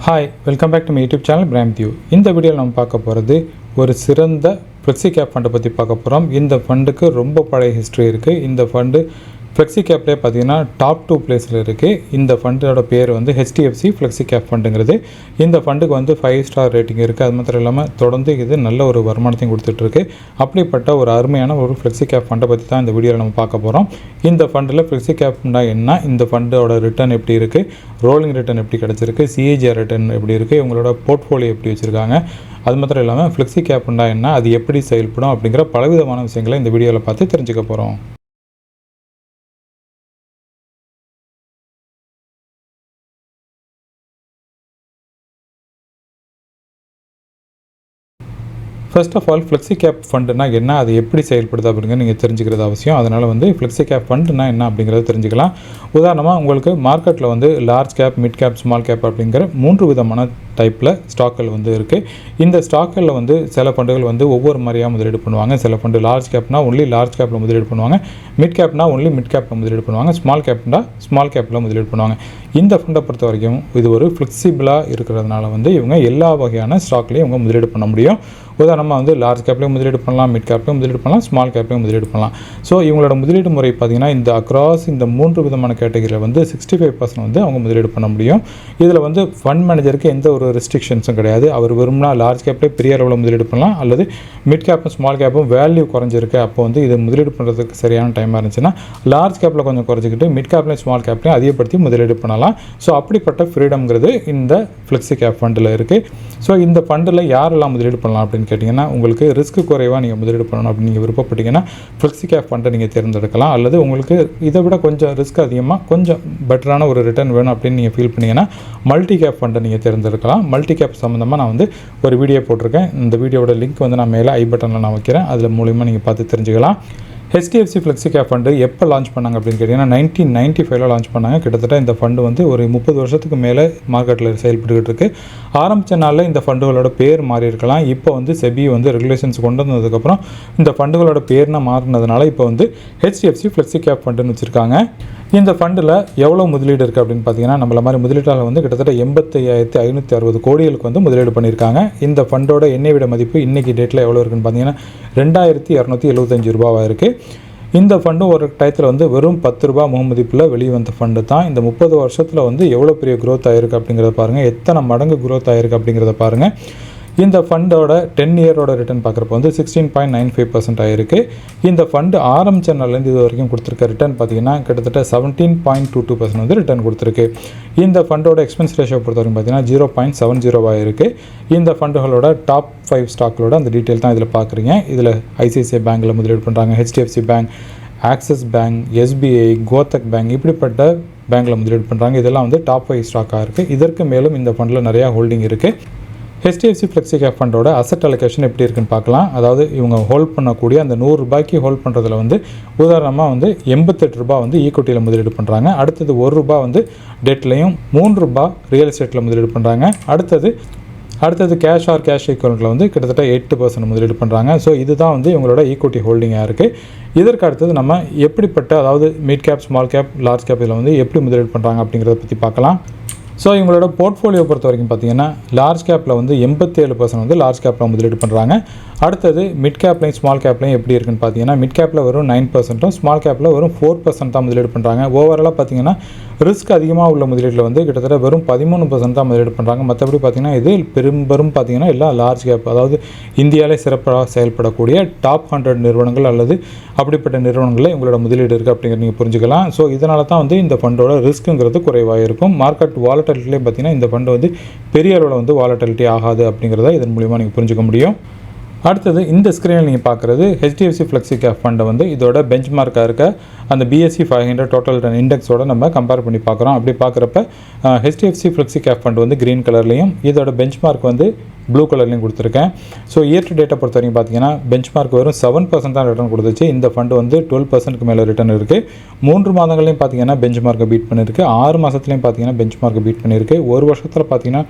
Hi, welcome back to my YouTube channel prime view. இந்த வீடியோவில் நம்ம பார்க்க போகிறது ஒரு சிறந்த ஃப்ளெக்ஸி கேப் ஃபண்டை பற்றி பார்க்க போகிறோம். இந்த ஃபண்டுக்கு ரொம்ப பழைய ஹிஸ்ட்ரி இருக்குது. இந்த ஃபண்டு ஃப்ளெக்ஸி கேப்லேயே பார்த்தீங்கன்னா டாப் 2 பிளேஸில் இருக்குது. இந்த ஃபண்டோட பேர் வந்து ஹெச்டிஎஃப்சி ஃப்ளெக்ஸி கேப் ஃபண்டுங்கிறது. இந்த ஃபண்டுக்கு வந்து 5 ஸ்டார் ரேட்டிங் இருக்குது. அது மாத்திரம் இல்லாமல் தொடர்ந்து இது நல்ல ஒரு வருமானத்தையும் கொடுத்துட்ருக்கு. அப்படிப்பட்ட ஒரு அருமையான ஒரு ஃப்ளெக்ஸி கேப் ஃபண்டை பற்றி தான் இந்த வீடியோவில் நம்ம பார்க்க போகிறோம். இந்த ஃபண்டில் ஃப்ளெக்ஸி கேப்னா என்ன, இந்த ஃபண்டோட ரிட்டர்ன் எப்படி இருக்குது, ரோலிங் ரிட்டர்ன் எப்படி கிடச்சிருக்கு, சிஏஜிஆர் ரிட்டர்ன் எப்படி இருக்குது, இவங்களோட போர்ட்ஃபோலியோ எப்படி வச்சுருக்காங்க, அது மாத்திரம் இல்லாமல் ஃப்ளெக்ஸி கேப்னா என்ன, அது எப்படி செயல்படும் அப்படிங்கிற பலவிதமான விஷயங்களை இந்த வீடியோவில் பார்த்து தெரிஞ்சுக்க போகிறோம். First of all flexi cap ஃபண்டுனா என்ன, அது எப்படி செயல்படுது அப்படிங்கிறது நீங்கள் தெரிஞ்சுக்கிறது அவசியம். அதனால் வந்து ஃப்ளெக்ஸி கேப் ஃபண்டுனா என்ன அப்படிங்கிறத தெரிஞ்சுக்கலாம். உதாரணமாக உங்களுக்கு மார்க்கெட்டில் வந்து large cap, mid cap, small cap அப்படிங்கிற 3 விதமான டைப்பில் ஸ்டாக்கள் வந்து இருக்குது. இந்த ஸ்டாக்களில் வந்து சில ஃபண்டுகள் வந்து ஒவ்வொரு மாதிரியாக முதலீடு பண்ணுவாங்க. சில ஃபண்டு லார்ஜ் கேப்னா ஒன்லி லார்ஜ் கேப்பில் முதலீடு பண்ணுவாங்க, மிட் கேப்னா ஒன்லி மிட் கேப்பில் முதலீடு பண்ணுவாங்க, ஸ்மால் கேப்னா ஸ்மால் கேப்பில் முதலீடு பண்ணுவாங்க. இந்த ஃபண்டை பொறுத்த வரைக்கும் இது ஒரு ஃப்ளெக்சிபிளாக இருக்கிறதுனால வந்து இவங்க எல்லா வகையான ஸ்டாக்லேயும் இவங்க முதலீடு பண்ண முடியும். உதாரணமாக வந்து லார்ஜ் கேப்லேயும் முதலீடு பண்ணலாம், மிட் கேப்லேயும் முதலீடு பண்ணலாம், ஸ்மால் கேப்லேயும் முதலீடு பண்ணலாம். ஸோ இவங்களோட முதலீடு முறை பார்த்திங்கன்னா இந்த அக்ராஸ் இந்த 3 விதமான கேட்டகரியில் வந்து 65% வந்து அவங்க முதலீடு பண்ண முடியும். இதில் வந்து ஃபண்ட் மேனேஜருக்கு எந்த ஒரு ரெஸ்ட்ரிக்ஷன்ஸும் கிடையாது. அவர் விரும்பினா லார்ஜ் கேப்லேயே பெரிய அளவில் முதலீடு பண்ணலாம், அல்லது மிட் கேப்பும் ஸ்மால் கேப்பும் வேல்யூ குறைஞ்சிருக்கு, அப்போ வந்து இது முதலீடு பண்ணுறதுக்கு சரியான டைமாக இருந்துச்சுன்னா லார்ஜ் கேப்பில் கொஞ்சம் குறைச்சிக்கிட்டு மிட் கேப்லேயும் ஸ்மால் கேப்லேயும் அதிகப்படுத்தி முதலீடு பண்ணலாம். ஸோ அப்படிப்பட்ட ஃப்ரீடம்ங்கிறது இந்த ஃப்ளெக்ஸி கேப் ஃபண்டில் இருக்குது. ஸோ இந்த ஃபண்டில் யாரெல்லாம் முதலீடு பண்ணலாம் அப்படின்னு கேட்டிங்கன்னா, உங்களுக்கு ரிஸ்க் குறைவாக நீங்கள் முதலீடு பண்ணணும் அப்படின்னு நீங்கள் விருப்பப்பட்டீங்கன்னா ஃப்ளெக்ஸி கேப் ஃபண்டை நீங்கள் தேர்ந்தெடுக்கலாம். அல்லது உங்களுக்கு இதை விட கொஞ்சம் ரிஸ்க் அதிகமாக கொஞ்சம் பெட்டரான ஒரு ரிட்டர்ன் வேணும் அப்படின்னு நீங்கள் ஃபீல் பண்ணிங்கன்னா மல்டி கேப் ஃபண்டை நீங்கள் தேர்ந்தெடுக்கலாம். மல்டி கேப் சம்மந்தமாக நான் வந்து ஒரு வீடியோ போட்டிருக்கேன். இந்த வீடியோட லிங்க் வந்து நான் மேலே ஐ பட்டனில் நான் வைக்கிறேன். அதில் மூலிமா நீங்கள் பார்த்து தெரிஞ்சுக்கலாம். ஹெச்டிஎஃப்சி ஃப்ளெக்ஸி கேப் ஃபண்டு எப்போ லான்ச் பண்ணாங்க அப்படின்னு கேட்டிங்கன்னா 1995 லான்ச் பண்ணாங்க. கிட்டத்தட்ட இந்த ஃபண்டு வந்து ஒரு 30 வருஷத்துக்கு மேலே மார்க்கெட்டில் செயல்பட்டுக்கிட்டு இருக்குது. ஆரம்பித்த நாளில் இந்த ஃபண்டுகளோட பேர் மாறி இருக்கலாம். இப்போ வந்து செபி வந்து ரெகுலேஷன்ஸ் கொண்டு வந்ததுக்கப்புறம் இந்த ஃபண்டுகளோட பேர்னா மாறினதுனால இப்போ வந்து ஹெச்டிஎஃப்சி ஃப்ளெக்ஸி கேப் ஃபண்டுன்னு வச்சுருக்காங்க. இந்த ஃபண்டில் எவ்வளோ முதலீடு இருக்குது அப்படின்னு பார்த்தீங்கன்னா, நம்மள மாதிரி முதலீட்டாளர் வந்து கிட்டத்தட்ட 85,560 கோடிகளுக்கு வந்து முதலீடு பண்ணியிருக்காங்க. இந்த ஃபண்டோட எண்ணெய் விட மதிப்பு இன்றைக்கி டேட்டில் எவ்வளோ இருக்குன்னு பார்த்தீங்கன்னா 2275 ரூபாவாக இருக்குது. இந்த ஃபண்டு ஒரு டயத்தில் வந்து வெறும் 10 ரூபா முகமதிப்பில் வெளியே வந்த ஃபண்டு தான். இந்த 30 வருஷத்தில் வந்து எவ்வளோ பெரிய க்ரோத் ஆகிருக்கு அப்படிங்கிறத பாருங்கள், எத்தனை மடங்கு க்ரோத் ஆகிருக்கு அப்படிங்கிறத பாருங்கள். இந்த ஃபண்டோட 10 இயரோட ரிட்டர்ன் பார்க்குறப்ப வந்து 16.95% ஆகிருக்கு. இந்த ஃபண்டு ஆரம்பித்த நாள்லேருந்து இது வரைக்கும் கொடுத்துருக்க ரிட்டர்ன் பார்த்தீங்கன்னா கிட்டத்தட்ட 17.22% வந்து ரிட்டர்ன் கொடுத்துருக்கு. இந்த ஃபண்டோட எக்ஸ்பென்ஸ் ரேஷியோ பொறுத்த வரைக்கும் பார்த்தீங்கன்னா 0.70 ஆகிருக்கு. இந்த ஃபண்டுகளோட டாப் 5 ஸ்டாக்களோட அந்த டீட்டெயில் தான் இதில் பார்க்குறீங்க. இதில் ஐசிஐசிஐ பேங்கில் முதலீடு பண்ணுறாங்க, HDFC bank, axis bank, SBI, Kotak bank, இப்படிப்பட்ட பேங்கில் முதலீடு பண்ணுறாங்க. இதெல்லாம் வந்து டாப் 5 ஸ்டாக்காக இருக்குது. இதற்கு மேலும் இந்த ஃபண்டில் நிறையா ஹோல்டிங் இருக்குது. ஹெச்டிஎஃப்சி ஃப்ளெக்ஸி கேப் ஃபண்டோட அசட் அலோகேஷன் எப்படி இருக்குன்னு பார்க்கலாம். அதாவது இவங்க ஹோல்ட் பண்ணக்கூடிய அந்த 100 ரூபாய்க்கு ஹோல்ட் பண்ணுறதுல வந்து உதாரணமாக வந்து 88 ரூபா வந்து ஈக்விட்டியில் முதலீடு பண்ணுறாங்க. அடுத்தது 1 ரூபா வந்து டெட்லையும், 3 ரூபா ரியல் எஸ்டேட்டில் முதலீடு பண்ணுறாங்க. அடுத்தது கேஷ் ஆர் கேஷ் ஈக்குவலண்ட்டில் வந்து கிட்டத்தட்ட 8% முதலீடு பண்ணுறாங்க. ஸோ இதுதான் வந்து இவங்களோட ஈக்விட்டி ஹோல்டிங்காக இருக்குது. இதற்கு அடுத்தது நம்ம எப்படிப்பட்ட, அதாவது mid cap, small cap, large cap இதில் வந்து எப்படி முதலீடு பண்ணுறாங்க அப்படிங்கிறத பற்றி பார்க்கலாம். ஸோ இவங்களோட போர்ட்ஃபோலியோ பொறுத்த வரைக்கும் பார்த்தீங்கன்னா லார்ஜ் கேப்பில் வந்து 87% வந்து லார்ஜ் கேப்பில் முதலீடு பண்ணுறாங்க. அடுத்தது மிட் கேப்லையும் ஸ்மால் கேப்லையும் எப்படி இருக்குன்னு பார்த்தீங்கன்னா, மிட் கேப்பில் வெறும் 9%, ஸ்மால் கேப்பில் வெறும் 4% தான் முதலீடு பண்ணுறாங்க. ஓவராலாக பார்த்தீங்கன்னா ரிஸ்க் அதிகமாக உள்ள முதலீட்டில் வந்து கிட்டத்தட்ட வெறும் 13% தான் முதலீடு பண்ணுறாங்க. மற்றபடி பார்த்தீங்கன்னா இது பெரும்பெரும் பார்த்தீங்கன்னா எல்லாம் லார்ஜ் கேப், அதாவது இந்தியாவிலே சிறப்பாக செயல்படக்கூடிய டாப் 100 நிறுவனங்கள் அல்லது அப்படிப்பட்ட நிறுவனங்களில் இவங்களோட முதலீடு இருக்குது அப்படிங்கிறத நீங்கள் புரிஞ்சுக்கலாம். ஸோ இதனால தான் வந்து இந்த ஃபண்டோட ரிஸ்க்குங்கிறது குறைவாக இருக்கும். மார்க்கெட் வாலட்டிலிட்டிலே பார்த்தீங்கன்னா இந்த ஃபண்டு வந்து பெரிய அளவில் வந்து வாலட்டிலிட்டி ஆகாது அப்படிங்கிறத இதன் மூலிமா நீங்கள் புரிஞ்சுக்க முடியும். அடுத்தது இந்த ஸ்க்ரீனில் நீங்கள் பார்க்குறது ஹெச்டிஎஃப்சி ஃப்ளெக்ஸி கேப் ஃபண்டை வந்து இதோட பெஞ்ச் மார்க்காக இருக்க அந்த BSE 500 டோட்டல் ரிட்டர்ன் இண்டெக்ஸோட நம்ம கம்பேர் பண்ணி பார்க்குறோம். அப்படி பார்க்குறப்ப ஹெச்டிஎஃப்சி ஃப்ளெக்ஸி கேப் ஃபண்டு வந்து க்ரீன் கலர்லையும், இதோட பெஞ்ச் மார்க் வந்து ப்ளூ கலர்லையும் கொடுத்துருக்கேன். ஸோ இயர் டு டேட்டை பொறுத்த வரைக்கும் பார்த்தீங்கன்னா பெஞ்ச் மார்க் வெறும் 7% தான் ரிட்டர்ன் கொடுத்துச்சு. இந்த ஃபண்டு வந்து 12%க்கு மேலே ரிட்டர்ன் இருக்குது. 3 மாதங்களையும் பார்த்தீங்கன்னா பெஞ்ச் மார்க்கை பீட் பண்ணியிருக்கு. 6 மாதத்துலையும் பார்த்தீங்கன்னா பெஞ்ச் மார்க்கை பீட் பண்ணியிருக்கு. ஒரு வருஷத்தில் பார்த்தீங்கன்னா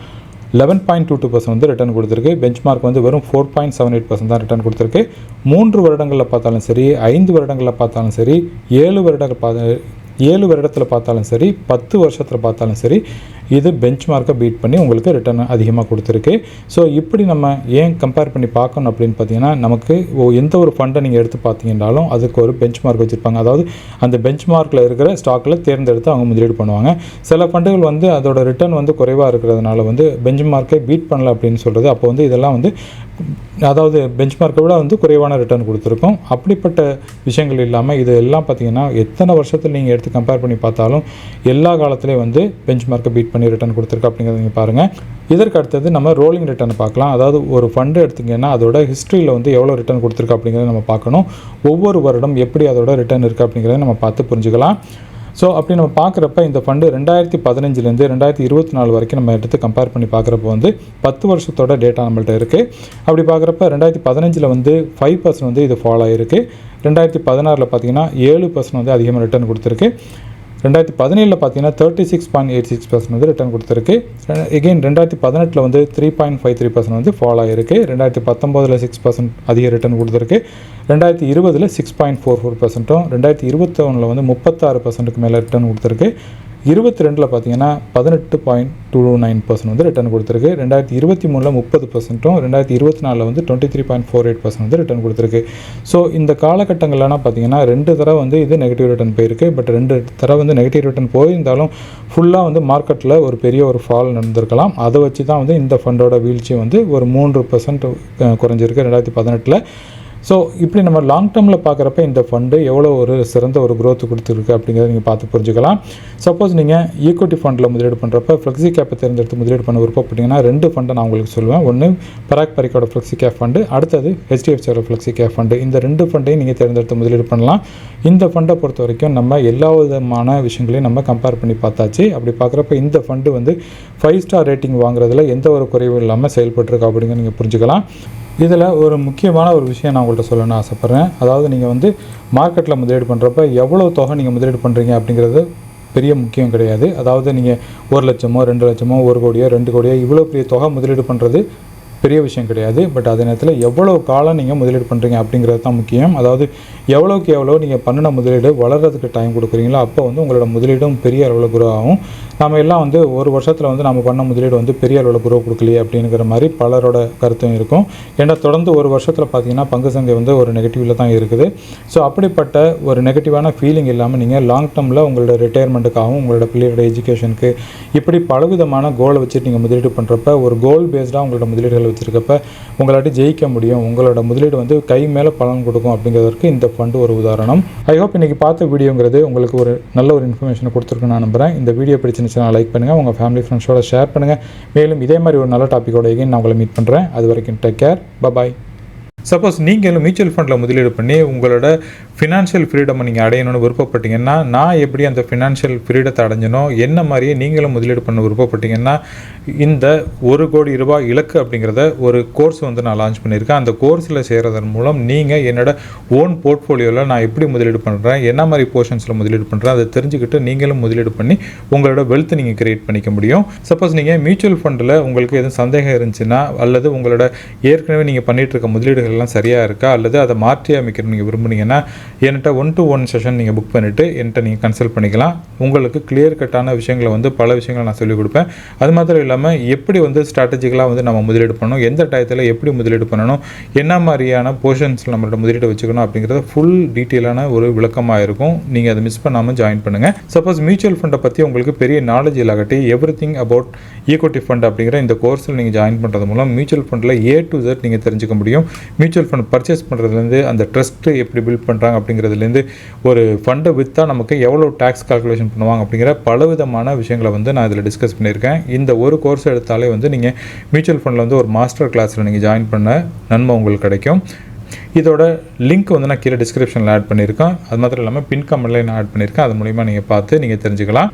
11.22% வந்து ரிட்டர்ன் கொடுத்துருக்கு. பெஞ்ச் மார்க் வந்து வெறும் 4.78% தான் ரிட்டர்ன் கொடுத்துருக்கு. 3 வருடங்களில் பார்த்தாலும் சரி, 5 வருடங்களில் பார்த்தாலும் சரி, 7 வருடங்கள் 7 வருடத்தில் பார்த்தாலும் சரி 10 வருஷத்தில் பார்த்தாலும் சரி இது பெஞ்ச் மார்க்கை பீட் பண்ணி உங்களுக்கு ரிட்டர்ன் அதிகமாக கொடுத்துருக்கு. ஸோ இப்படி நம்ம ஏன் கம்பேர் பண்ணி பார்க்கணும் அப்படின்னு பார்த்தீங்கன்னா, நமக்கு எந்த ஒரு ஃபண்டை நீங்கள் எடுத்து பார்த்தீங்கன்னாலும் அதுக்கு ஒரு பெஞ்ச் மார்க் வச்சுருப்பாங்க. அதாவது அந்த பெஞ்ச் மார்க்கில் இருக்கிற ஸ்டாக்கில் தேர்ந்தெடுத்து அவங்க முதலீடு பண்ணுவாங்க. சில ஃபண்டுகள் வந்து அதோட ரிட்டர்ன் வந்து குறைவாக இருக்கிறதுனால வந்து பெஞ்ச் மார்க்கை பீட் பண்ணல அப்படின்னு சொல்கிறது. அப்போ வந்து இதெல்லாம் வந்து அதாவது பெஞ்ச் மார்க்கை விட வந்து குறைவான ரிட்டர்ன் கொடுத்துருக்கோம். அப்படிப்பட்ட விஷயங்கள் இல்லாமல் இது எல்லாம் பார்த்திங்கன்னா எத்தனை வருஷத்தில் நீங்கள் எடுத்து கம்பேர் பண்ணி பார்த்தாலும் எல்லா காலத்துலேயும் வந்து பெஞ்ச் மார்க்கை பீட் பண்ணி ரிட்டர்ன் கொடுத்துருக்கு அப்படிங்கிறத நீங்கள் பாருங்கள். இதற்கு அடுத்தது நம்ம ரோலிங் ரிட்டர்ன் பார்க்கலாம். அதாவது ஒரு ஃபண்டு எடுத்திங்கன்னா அதோட ஹிஸ்ட்ரியில் வந்து எவ்வளோ ரிட்டர்ன் கொடுத்துருக்கு அப்படிங்கிறத நம்ம பார்க்கணும். ஒவ்வொரு வருடம் எப்படி அதோட ரிட்டர்ன் இருக்குது அப்படிங்கிறத நம்ம பார்த்து புரிஞ்சுக்கலாம். ஸோ அப்படி நம்ம பார்க்குறப்ப இந்த ஃபண்டு 2015லேருந்து 2024 வரைக்கும் நம்ம எடுத்து கம்பேர் பண்ணி பார்க்குறப்ப வந்து 10 வருஷத்தோட டேட்டா நம்மள்ட்ட இருக்குது. அப்படி பார்க்குறப்ப 2015 வந்து 5% வந்து இது ஃபாலோ ஆகிருக்கு. 2016 பார்த்தீங்கன்னா 7% வந்து அதிகமாக ரிட்டர்ன் கொடுத்துருக்கு. 2017 பார்த்தீங்கன்னா 36.86% வந்து ரிட்டர்ன் கொடுத்துருக்கு. எகெயின் 2018 வந்து 3.53% வந்து ஃபாலோ ஆகிருக்கு. 2019 6% அதிக ரிட்டர்ன் கொடுத்துருக்கு. 2020 6.44%, 2021 வந்து 36%க்கு மேலே ரிட்டர்ன் கொடுத்துருக்கு. 22 பார்த்தீங்கன்னா 18.29% வந்து ரிட்டர்ன் கொடுத்துருக்கு. 2023 30%, 2024 வந்து 23.48% வந்து ரிட்டர்ன் கொடுத்துருக்கு. ஸோ இந்த காலகட்டங்கள்லாம் பார்த்தீங்கன்னா 2 தடவை வந்து இது நெகட்டிவ் ரிட்டர்ன் போயிருக்கு. பட் 2 தடவை வந்து நெகட்டிவ் ரிட்டர்ன் போயிருந்தாலும் ஃபுல்லாக வந்து மார்க்கெட்டில் ஒரு பெரிய ஒரு ஃபால் நடந்திருக்கலாம். அதை வச்சு தான் வந்து இந்த ஃபண்டோட வீழ்ச்சி வந்து ஒரு 3% குறைஞ்சிருக்கு 2018. ஸோ இப்படி நம்ம லாங் டேர்மில் பார்க்குறப்ப இந்த ஃபண்டு எவ்வளோ ஒரு சிறந்த ஒரு க்ரோத் கொடுத்துருக்கு அப்படிங்கிறத நீங்கள் பார்த்து புரிஞ்சுக்கலாம். சப்போஸ் நீங்கள் ஈக்விட்டி ஃபண்டில் முதலீடு பண்ணுறப்ப ஃப்ளெக்ஸி கேப்பை தேர்ந்தெடுத்து முதலீடு பண்ண விருப்பப்பட்டீங்கன்னா 2 ஃபண்டை நான் உங்களுக்கு சொல்லுவேன். ஒன்று பராக் பரிக்கோட ஃப்ளெக்ஸி கேப் ஃபண்டு, அடுத்தது HDFCயோட ஃப்ளெக்ஸி கேப் ஃபண்டு. இந்த 2 ஃபண்டையும் நீங்கள் தேர்ந்தெடுத்து முதலீடு பண்ணலாம். இந்த ஃபண்டை பொறுத்த வரைக்கும் நம்ம எல்லா விதமான விஷயங்களையும் நம்ம கம்பேர் பண்ணி பார்த்தாச்சு. அப்படி பார்க்குறப்ப இந்த ஃபண்டு வந்து 5 ஸ்டார் ரேட்டிங் வாங்குறதுல எந்த ஒரு குறைவும் இல்லாமல் செயல்பட்டுருக்கு அப்படிங்கிற நீங்கள் புரிஞ்சுக்கலாம். இதில் ஒரு முக்கியமான ஒரு விஷயம் நான் உங்கள்கிட்ட சொல்லணும்னு ஆசைப்பட்றேன். அதாவது நீங்கள் வந்து மார்க்கெட்டில் முதலீடு பண்ணுறப்ப எவ்வளோ தொகை நீங்கள் முதலீடு பண்ணுறீங்க அப்படிங்கிறது பெரிய முக்கியம் கிடையாது. அதாவது நீங்கள் 1 லட்சமோ 2 லட்சமோ 1 கோடியோ 2 கோடியோ இவ்வளோ பெரிய தொகை முதலீடு பண்ணுறது பெரிய விஷயம் கிடையாது. பட் அதே நேரத்தில் எவ்வளோ காலம் நீங்கள் முதலீடு பண்ணுறீங்க அப்படிங்கிறது தான் முக்கியம். அதாவது எவ்வளோக்கு எவ்வளோ நீங்கள் பண்ணின முதலீடு வளர்கிறதுக்கு டைம் கொடுக்குறீங்களோ அப்போ வந்து உங்களோட முதலீடும் பெரிய அளவில் குரோ ஆகும். நம்ம எல்லாம் வந்து ஒரு வருஷத்தில் வந்து நம்ம பண்ண முதலீடு வந்து பெரிய அளவில் குரோ கொடுக்கலையே அப்படிங்கிற மாதிரி பலரோட கருத்தும் இருக்கும். ஏன்னா தொடர்ந்து ஒரு வருஷத்தில் பார்த்தீங்கன்னா பங்கு சந்தை வந்து ஒரு நெகட்டிவில் தான் இருக்குது. ஸோ அப்படிப்பட்ட ஒரு நெகட்டிவான ஃபீலிங் இல்லாமல் நீங்கள் லாங் டேர்மில் உங்களோட ரிட்டையர்மெண்ட்டுக்காகவும் உங்களோட பிள்ளையோட எஜுகேஷனுக்கு இப்படி பலவிதமான கோலை வச்சுட்டு நீங்கள் முதலீடு பண்ணுறப்ப ஒரு கோல் பேஸ்டாக உங்களோட முதலீடுகள் வச்சுருக்கப்ப உங்களாட்டி ஜெயிக்க முடியும். உங்களோட முதலீடு வந்து கை மேலே பலன் கொடுக்கும் அப்படிங்கிறதுக்கு இந்த ஃபண்டு ஒரு உதாரணம். ஐ ஹோப் இன்றைக்கி பார்த்த வீடியோங்கிறது உங்களுக்கு ஒரு நல்ல ஒரு இன்ஃபர்மேஷனை கொடுத்துருக்குன்னு நான் நம்புகிறேன். இந்த வீடியோ பிடிச்சிருந்துச்சுன்னா லைக் பண்ணுங்கள், உங்கள் ஃபேமிலி ஃப்ரெண்ட்ஸோட ஷேர் பண்ணுங்கள். மேலும் இதே மாதிரி ஒரு நல்ல டாப்பிக்கோட நான் உங்களை மீட் பண்ணுறேன். அது வரைக்கும் டேக் கேர், பாய். சப்போஸ் நீங்களும் மியூச்சுவல் ஃபண்டில் முதலீடு பண்ணி உங்களோட ஃபினான்ஷியல் ஃப்ரீடமை நீங்கள் அடையணும்னு விருப்பப்பட்டீங்கன்னா, நான் எப்படி அந்த ஃபினான்ஷியல் ஃப்ரீடத்தை அடைஞ்சனோ என்ன மாதிரியே நீங்களும் முதலீடு பண்ண விருப்பப்பட்டீங்கன்னா, இந்த 1 கோடி ரூபாய் இலக்கு அப்படிங்கிறத ஒரு கோர்ஸ் வந்து நான் லான்ச் பண்ணியிருக்கேன். அந்த கோர்ஸில் சேர்றதன் மூலம் நீங்கள் என்னோட ஓன் போர்ட்ஃபோலியோவில் நான் எப்படி முதலீடு பண்ணுறேன், என்ன மாதிரி போர்ஷன்ஸில் முதலீடு பண்ணுறேன் அதை தெரிஞ்சுக்கிட்டு நீங்களும் முதலீடு பண்ணி உங்களோட வெல்த்தை நீங்கள் கிரியேட் பண்ணிக்க முடியும். சப்போஸ் நீங்கள் மியூச்சுவல் ஃபண்டில் உங்களுக்கு எதுவும் சந்தேகம் இருந்துச்சுன்னா, அல்லது உங்களோட ஏற்கனவே நீங்கள் பண்ணிகிட்டு இருக்க முதலீடுகள் எல்லாம் சரியாக இருக்கா, அல்லது அதை மாற்றி அமைக்கணும் நீங்கள் விரும்புனீங்கன்னா என்கிட்ட 1-to-1 செஷன் நீங்கள் புக் பண்ணிவிட்டு என்கிட்ட நீங்கள் கன்சல்ட் பண்ணிக்கலாம். உங்களுக்கு கிளியர் கட்டான விஷயங்களை வந்து பல விஷயங்களை நான் சொல்லிக் கொடுப்பேன். அது மாத்திரம் இல்லாமல் எப்படி வந்து ஸ்ட்ராட்டஜிக்கலாக வந்து நம்ம முதலீடு பண்ணணும், எந்த டயத்தில் எப்படி முதலீடு பண்ணணும், என்ன மாதிரியான போர்ஷன்ஸில் நம்மளோட முதலீடு வச்சுக்கணும் அப்படிங்கிறது ஃபுல் டீட்டெயிலான ஒரு விளக்கமாக இருக்கும். நீங்கள் அதை மிஸ் பண்ணாமல் ஜாயின் பண்ணுங்கள். சப்போஸ் மியூச்சுவல் ஃபண்டை பற்றி உங்களுக்கு பெரிய நாலேஜ் இல்லாகட்டி எவ்ரிதிங் அபவுட் ஈக்விட்டி ஃபண்ட் அப்படிங்கிற இந்த கோர்ஸில் நீங்கள் ஜாயின் பண்ணுறது மூலம் மியூச்சுவல் ஃபண்டில் A to Z நீங்கள் தெரிஞ்சுக்க முடியும். மியூச்சுவல் ஃபண்ட் பர்ச்சேஸ் பண்ணுறதுலேருந்து அந்த ட்ரஸ்ட்டு எப்படி பில்ட் பண்ணுறாங்க அப்படிங்கிறதுலேருந்து ஒரு ஃபண்டை விற்றா நமக்கு எவ்வளோ டேக்ஸ் கால்குலேஷன் பண்ணுவாங்க அப்படிங்கிற பலவிதமான விஷயங்களை வந்து நான் இதில் டிஸ்கஸ் பண்ணியிருக்கேன். இந்த ஒரு கோர்ஸ் எடுத்தாலே வந்து நீங்கள் மியூச்சுவல் ஃபண்டில் வந்து ஒரு மாஸ்டர் கிளாஸில் நீங்கள் ஜாயின் பண்ண நன்மை உங்களுக்கு கிடைக்கும். இதோட லிங்க் வந்து நான் கீழே டிஸ்கிரிப்ஷனில் ஆட் பண்ணியிருக்கேன். அது மாத்திரம் இல்லாமல் பின் கமெண்ட்ல நான் ஆட் பண்ணியிருக்கேன். அது மூலிமா நீங்கள் பார்த்து நீங்கள் தெரிஞ்சுக்கலாம்.